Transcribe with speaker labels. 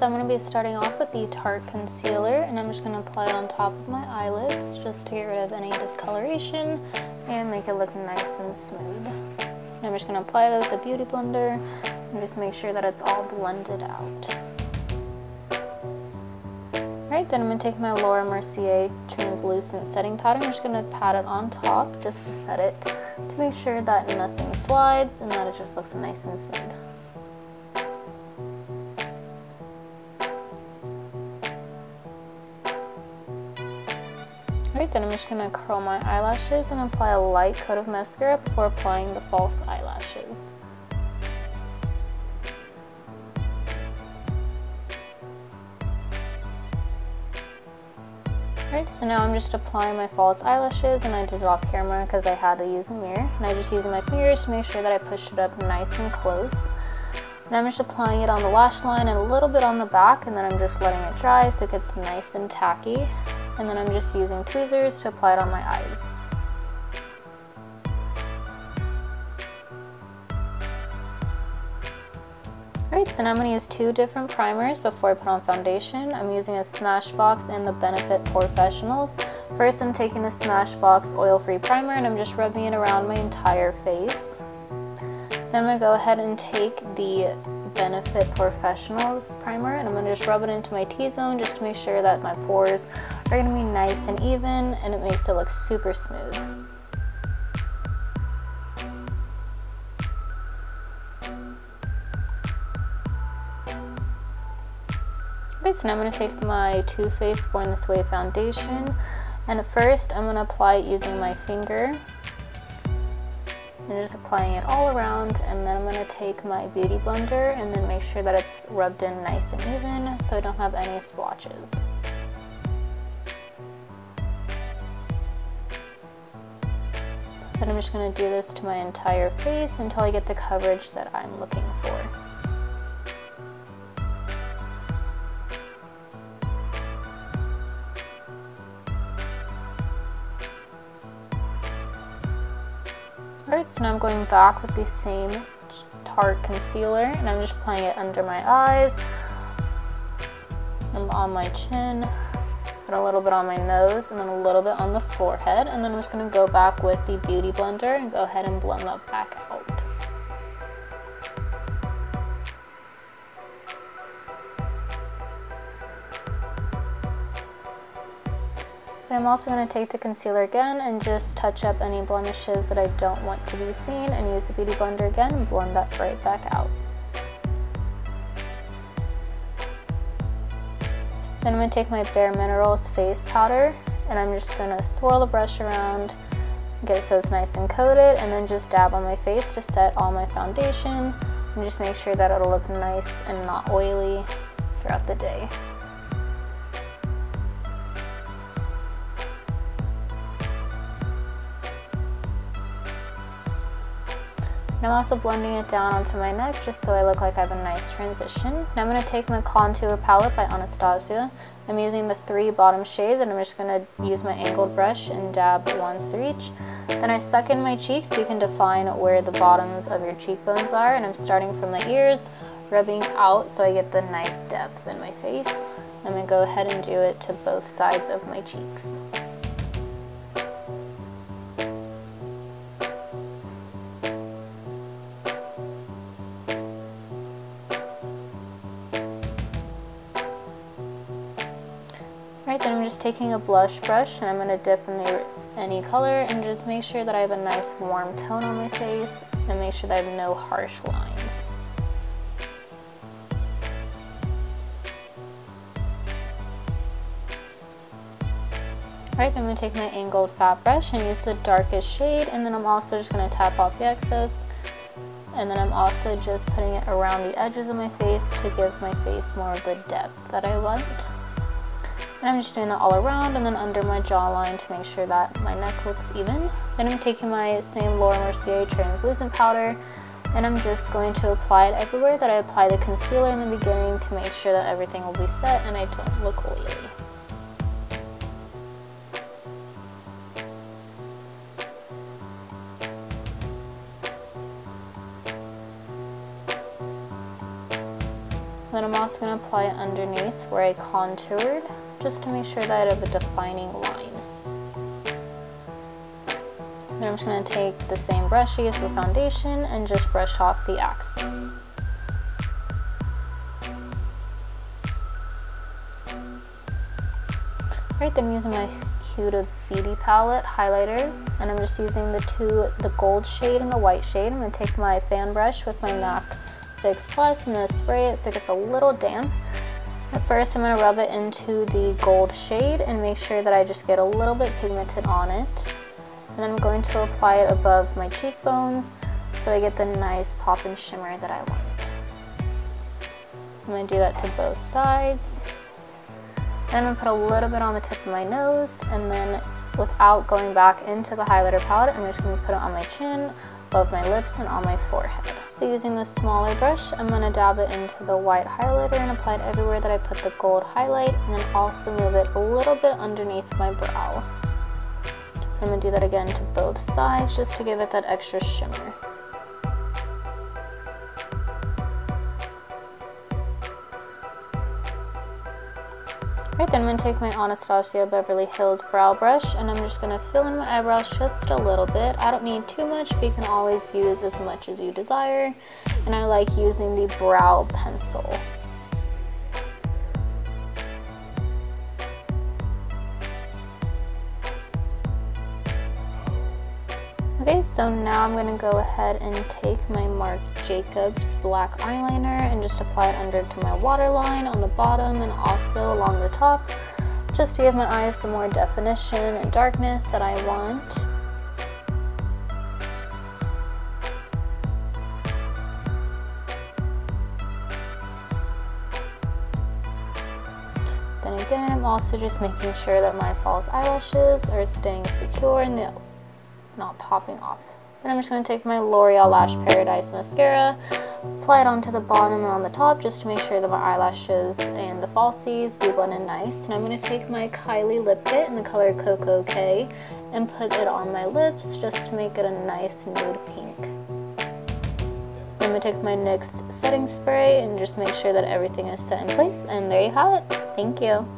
Speaker 1: So I'm going to be starting off with the Tarte Concealer, and I'm just going to apply it on top of my eyelids just to get rid of any discoloration and make it look nice and smooth. And I'm just going to apply that with the Beauty Blender and just make sure that it's all blended out. Alright, then I'm going to take my Laura Mercier translucent setting powder. I'm just going to pat it on top just to set it to make sure that nothing slides and that it just looks nice and smooth. Alright, then I'm just going to curl my eyelashes and apply a light coat of mascara before applying the false eyelashes. Alright, so now I'm just applying my false eyelashes, and I did it off camera because I had to use a mirror. And I'm just using my fingers to make sure that I push it up nice and close. And I'm just applying it on the lash line and a little bit on the back, and then I'm just letting it dry so it gets nice and tacky. And then I'm just using tweezers to apply it on my eyes. Alright, so now I'm going to use two different primers before I put on foundation. I'm using a Smashbox and the Benefit Professionals. First, I'm taking the Smashbox Oil-Free Primer and I'm just rubbing it around my entire face. Then I'm going to go ahead and take the Benefit Professionals Primer and I'm going to just rub it into my T-zone just to make sure that my pores are going to be nice and even, and it makes it look super smooth. Okay, so now I'm going to take my Too Faced Born This Way foundation, and at first I'm going to apply it using my finger and just applying it all around, and then I'm going to take my Beauty Blender and then make sure that it's rubbed in nice and even so I don't have any splotches. Then I'm just going to do this to my entire face until I get the coverage that I'm looking for. Alright, so now I'm going back with the same Tarte concealer and I'm just applying it under my eyes and on my chin, and a little bit on my nose, and then a little bit on the forehead, and then I'm just going to go back with the Beauty Blender and go ahead and blend that back out. I'm also going to take the concealer again and just touch up any blemishes that I don't want to be seen, and use the Beauty Blender again and blend that right back out. Then I'm going to take my Bare Minerals face powder and I'm just going to swirl the brush around, get it so it's nice and coated, and then just dab on my face to set all my foundation and just make sure that it'll look nice and not oily throughout the day. And I'm also blending it down onto my neck just so I look like I have a nice transition. Now I'm going to take my contour palette by Anastasia. I'm using the 3 bottom shades, and I'm just going to use my angled brush and dab once through each. Then I suck in my cheeks so you can define where the bottoms of your cheekbones are, and I'm starting from the ears, rubbing out so I get the nice depth in my face. I'm going to go ahead and do it to both sides of my cheeks. Alright, then I'm just taking a blush brush and I'm going to dip in any color and just make sure that I have a nice warm tone on my face and make sure that I have no harsh lines. Alright, then I'm going to take my angled fat brush and use the darkest shade, and then I'm also just going to tap off the excess, and then I'm also just putting it around the edges of my face to give my face more of the depth that I want. And I'm just doing that all around and then under my jawline to make sure that my neck looks even. Then I'm taking my same Laura Mercier translucent powder and I'm just going to apply it everywhere that I apply the concealer in the beginning to make sure that everything will be set and I don't look oily. Then I'm also also going to apply it underneath where I contoured, just to make sure that I have a defining line. Then I'm just going to take the same brush I used for foundation and just brush off the axis. Alright, then I'm using my Huda Beauty palette highlighters, and I'm just using the gold shade and the white shade. I'm going to take my fan brush with my MAC Fix Plus. I'm going to spray it so it gets a little damp. At first I'm going to rub it into the gold shade and make sure that I just get a little bit pigmented on it. And then I'm going to apply it above my cheekbones so I get the nice pop and shimmer that I want. I'm going to do that to both sides. Then I'm going to put a little bit on the tip of my nose, and then without going back into the highlighter palette, I'm just going to put it on my chin, above my lips, and on my forehead. So using the smaller brush, I'm going to dab it into the white highlighter and apply it everywhere that I put the gold highlight, and then also move it a little bit underneath my brow. I'm going to do that again to both sides just to give it that extra shimmer. Alright, then I'm going to take my Anastasia Beverly Hills brow brush, and I'm just going to fill in my eyebrows just a little bit. I don't need too much, but you can always use as much as you desire. And I like using the brow pencil. Okay, so now I'm going to go ahead and take my Marc Jacobs black eyeliner and just apply it under to my waterline on the bottom and also along the top, just to give my eyes the more definition and darkness that I want. Then again, I'm also just making sure that my false eyelashes are staying secure and they're not popping off. Then I'm just going to take my L'Oreal Lash Paradise mascara, apply it onto the bottom and on the top just to make sure that my eyelashes and the falsies do blend in nice. And I'm going to take my Kylie lip kit in the color Cocoa K and put it on my lips just to make it a nice nude pink. I'm going to take my NYX setting spray and just make sure that everything is set in place, and there you have it. Thank you.